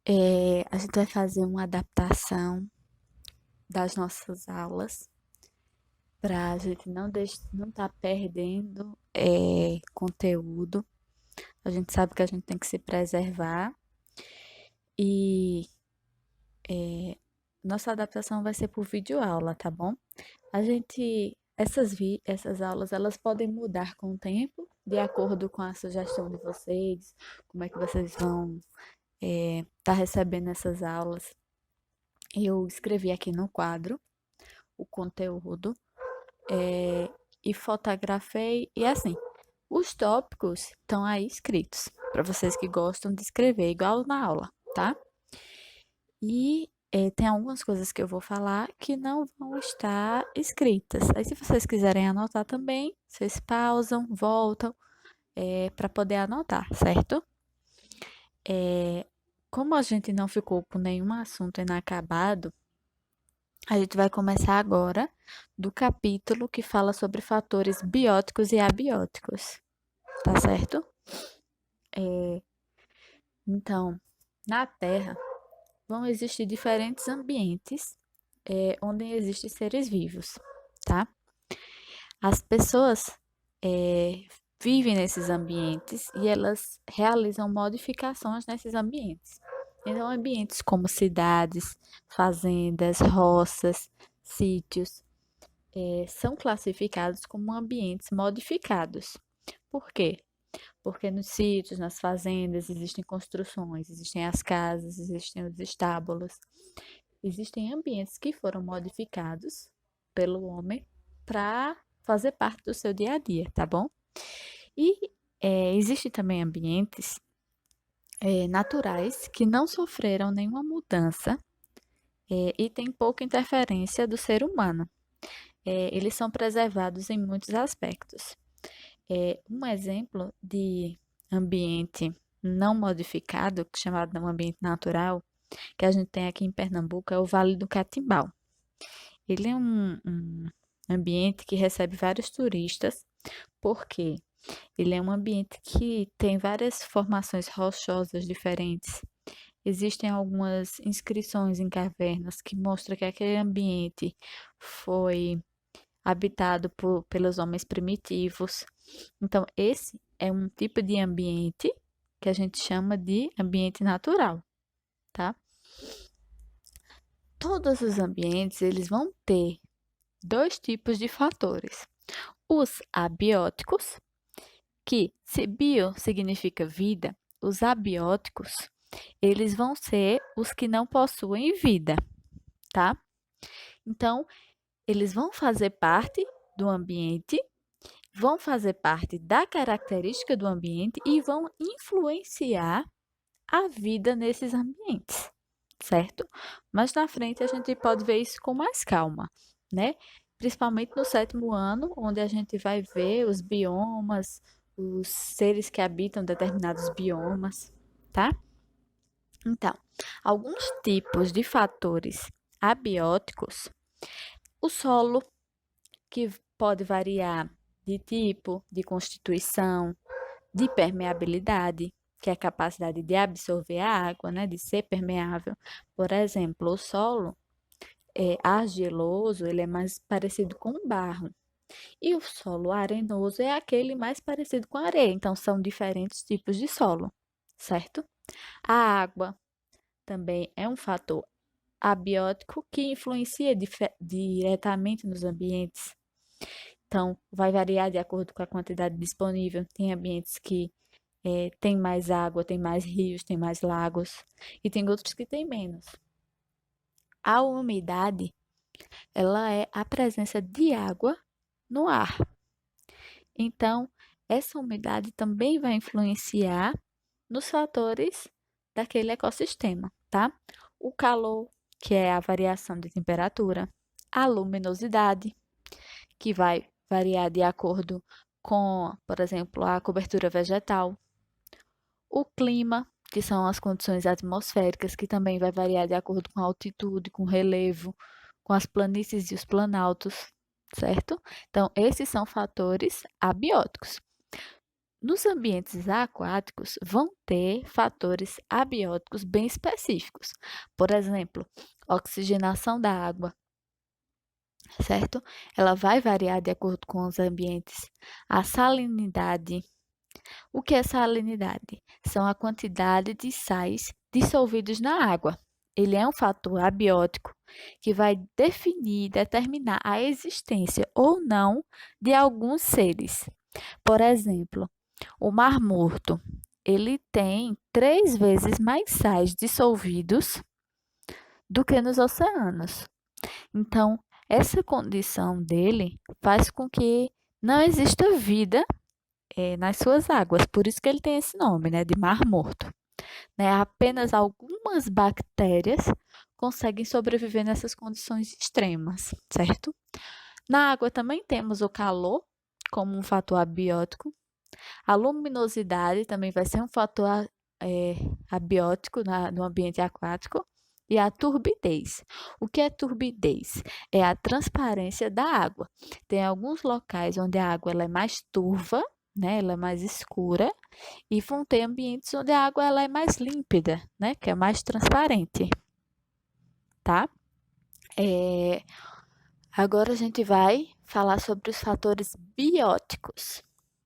A gente vai fazer uma adaptação das nossas aulas para a gente não tá perdendo conteúdo. A gente sabe que a gente tem que se preservar e nossa adaptação vai ser por videoaula, tá bom? Essas aulas, elas podem mudar com o tempo, de acordo com a sugestão de vocês, como é que vocês vão tá recebendo essas aulas. Eu escrevi aqui no quadro o conteúdo e fotografei. E assim, os tópicos estão aí escritos para vocês que gostam de escrever, igual na aula, tá? E tem algumas coisas que eu vou falar que não vão estar escritas. Aí, se vocês quiserem anotar também, vocês pausam, voltam para poder anotar, certo? Como a gente não ficou com nenhum assunto inacabado, a gente vai começar agora do capítulo que fala sobre fatores bióticos e abióticos, tá certo? Então, na Terra vão existir diferentes ambientes onde existem seres vivos, tá? As pessoas vivem nesses ambientes e elas realizam modificações nesses ambientes. Então, ambientes como cidades, fazendas, roças, sítios, são classificados como ambientes modificados. Por quê? Porque nos sítios, nas fazendas, existem construções, existem as casas, existem os estábulos, existem ambientes que foram modificados pelo homem para fazer parte do seu dia a dia, tá bom? E existem também ambientes naturais que não sofreram nenhuma mudança e têm pouca interferência do ser humano. Eles são preservados em muitos aspectos. Um exemplo de ambiente não modificado, chamado de um ambiente natural, que a gente tem aqui em Pernambuco, é o Vale do Catimbau. Ele é um ambiente que recebe vários turistas, porque ele é um ambiente que tem várias formações rochosas diferentes. Existem algumas inscrições em cavernas que mostram que aquele ambiente foi habitado pelos homens primitivos. Então, esse é um tipo de ambiente que a gente chama de ambiente natural, tá? Todos os ambientes, eles vão ter dois tipos de fatores. Os abióticos, que se bio significa vida, os abióticos, eles vão ser os que não possuem vida, tá? Então, eles vão fazer parte do ambiente, vão fazer parte da característica do ambiente e vão influenciar a vida nesses ambientes, certo? Mas na frente a gente pode ver isso com mais calma, né? Principalmente no sétimo ano, onde a gente vai ver os biomas, os seres que habitam determinados biomas, tá? Então, alguns tipos de fatores abióticos, o solo, que pode variar de tipo, de constituição, de permeabilidade, que é a capacidade de absorver a água, né, de ser permeável. Por exemplo, o solo argiloso, ele é mais parecido com barro. E o solo arenoso é aquele mais parecido com areia. Então, são diferentes tipos de solo, certo? A água também é um fator abiótico que influencia diretamente nos ambientes. Então, vai variar de acordo com a quantidade disponível. Tem ambientes que tem mais água, tem mais rios, tem mais lagos, e tem outros que tem menos. A umidade, ela é a presença de água no ar. Então, essa umidade também vai influenciar nos fatores daquele ecossistema, tá? O calor, que é a variação de temperatura, a luminosidade, que vai variar de acordo com, por exemplo, a cobertura vegetal, o clima, que são as condições atmosféricas, que também vai variar de acordo com a altitude, com o relevo, com as planícies e os planaltos, certo? Então, esses são fatores abióticos. Nos ambientes aquáticos vão ter fatores abióticos bem específicos. Por exemplo, oxigenação da água, certo? Ela vai variar de acordo com os ambientes. A salinidade. O que é salinidade? São a quantidade de sais dissolvidos na água. Ele é um fator abiótico que vai definir, determinar a existência ou não de alguns seres. Por exemplo, o Mar Morto, ele tem 3 vezes mais sais dissolvidos do que nos oceanos. Então, essa condição dele faz com que não exista vida nas suas águas. Por isso que ele tem esse nome, né, de Mar Morto. Né? Apenas algumas bactérias conseguem sobreviver nessas condições extremas, certo? Na água também temos o calor como um fator abiótico. A luminosidade também vai ser um fator abiótico no ambiente aquático. E a turbidez. O que é turbidez? É a transparência da água. Tem alguns locais onde a água ela é mais turva, né? Ela é mais escura. E vão ter ambientes onde a água ela é mais límpida, né? Que é mais transparente, tá? É, Agora a gente vai falar sobre os fatores bióticos,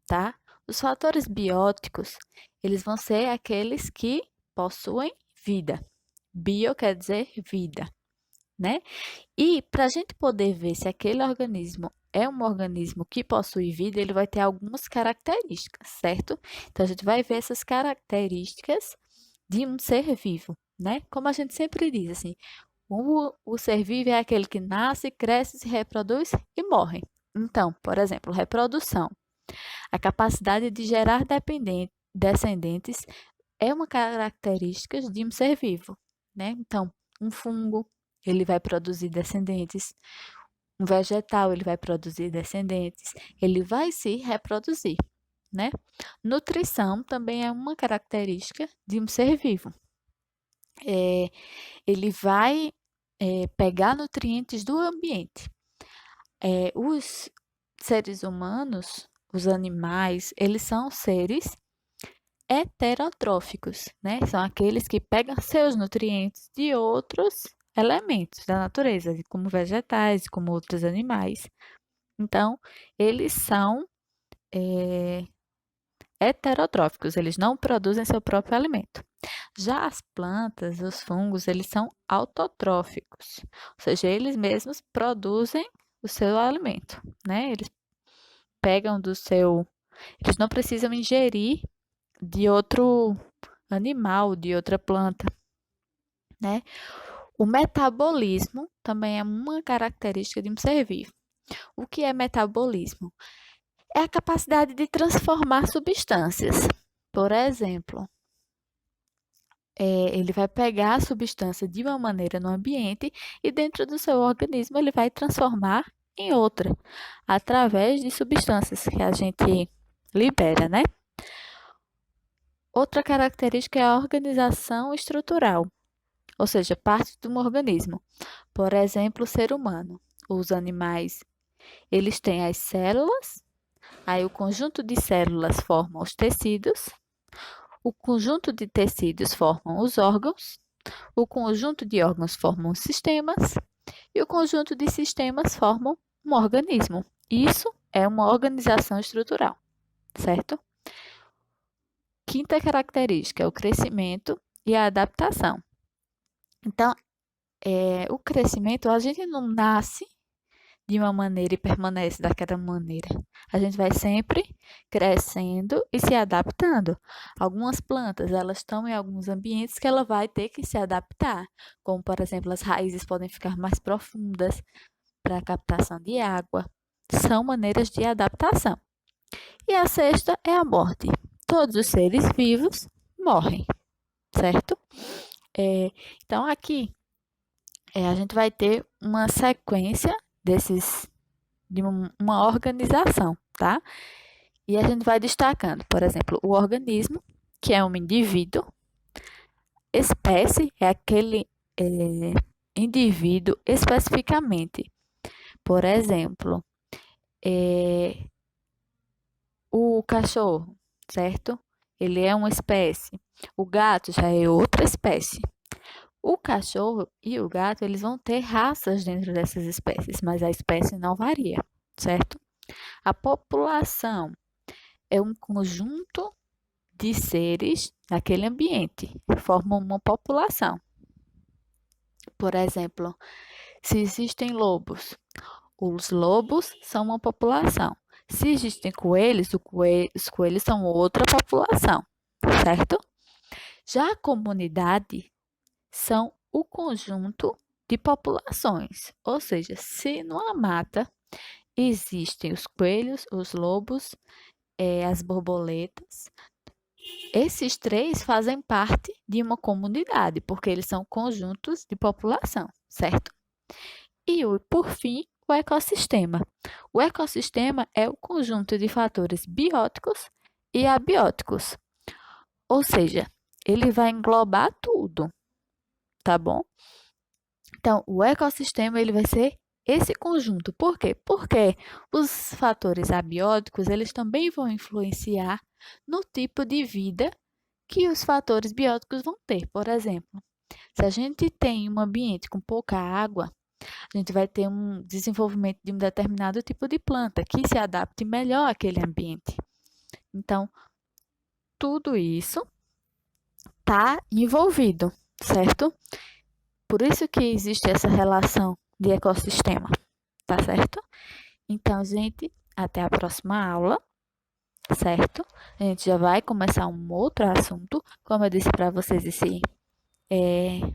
tá? Os fatores bióticos, eles vão ser aqueles que possuem vida. Bio quer dizer vida, né? E para a gente poder ver se aquele organismo é um organismo que possui vida, ele vai ter algumas características, certo? Então a gente vai ver essas características de um ser vivo, né? Como a gente sempre diz, assim, o ser vivo é aquele que nasce, cresce, se reproduz e morre. Então, por exemplo, reprodução. A capacidade de gerar descendentes é uma característica de um ser vivo, né? Então, um fungo, ele vai produzir descendentes. Um vegetal, ele vai produzir descendentes. Ele vai se reproduzir, né? Nutrição também é uma característica de um ser vivo. Ele vai pegar nutrientes do ambiente. Os seres humanos, os animais, eles são seres heterotróficos, né? São aqueles que pegam seus nutrientes de outros elementos da natureza, como vegetais, como outros animais. Então, eles são heterotróficos, eles não produzem seu próprio alimento. Já as plantas, os fungos, eles são autotróficos, ou seja, eles mesmos produzem o seu alimento, né? Eles pegam do seu, eles não precisam ingerir de outro animal, de outra planta, né? O metabolismo também é uma característica de um ser vivo. O que é metabolismo? É a capacidade de transformar substâncias. Por exemplo, ele vai pegar a substância de uma maneira no ambiente e dentro do seu organismo ele vai transformar em outra, através de substâncias que a gente libera, né? Outra característica é a organização estrutural, ou seja, parte de um organismo. Por exemplo, o ser humano. Os animais, eles têm as células, aí o conjunto de células formam os tecidos, o conjunto de tecidos formam os órgãos, o conjunto de órgãos formam os sistemas e o conjunto de sistemas formam um organismo. Isso é uma organização estrutural, certo? Quinta característica é o crescimento e a adaptação. Então, o crescimento, a gente não nasce de uma maneira e permanece daquela maneira. A gente vai sempre crescendo e se adaptando. Algumas plantas, elas estão em alguns ambientes que ela vai ter que se adaptar, como por exemplo, as raízes podem ficar mais profundas para a captação de água. São maneiras de adaptação. E a sexta é a morte. Todos os seres vivos morrem, certo? Então aqui a gente vai ter uma sequência de uma organização, tá? E a gente vai destacando, por exemplo, o organismo, que é um indivíduo, espécie é aquele indivíduo especificamente. Por exemplo, o cachorro certo? Ele é uma espécie. O gato já é outra espécie. O cachorro e o gato, eles vão ter raças dentro dessas espécies, mas a espécie não varia, certo? A população é um conjunto de seres naquele ambiente, que formam uma população. Por exemplo, se existem lobos, os lobos são uma população. Se existem coelhos, os coelhos são outra população, certo? Já a comunidade são o conjunto de populações, ou seja, se numa mata existem os coelhos, os lobos, as borboletas, esses três fazem parte de uma comunidade, porque eles são conjuntos de população, certo? E, por fim, o ecossistema. O ecossistema é o conjunto de fatores bióticos e abióticos, ou seja, ele vai englobar tudo, tá bom? Então, o ecossistema ele vai ser esse conjunto. Por quê? Porque os fatores abióticos, eles também vão influenciar no tipo de vida que os fatores bióticos vão ter. Por exemplo, se a gente tem um ambiente com pouca água, a gente vai ter um desenvolvimento de um determinado tipo de planta que se adapte melhor àquele ambiente. Então, tudo isso está envolvido, certo? Por isso que existe essa relação de ecossistema, tá certo? Então, gente, até a próxima aula, certo? A gente já vai começar um outro assunto. Como eu disse para vocês, esse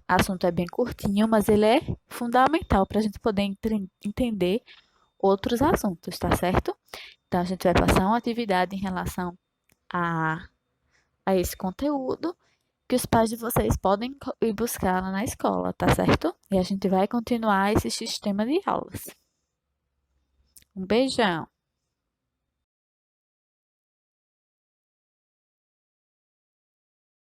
assunto é bem curtinho, mas ele é fundamental para a gente poder entender outros assuntos, tá certo? Então, a gente vai passar uma atividade em relação a, a esse conteúdo que os pais de vocês podem ir buscar lá na escola, tá certo? E a gente vai continuar esse sistema de aulas. Um beijão!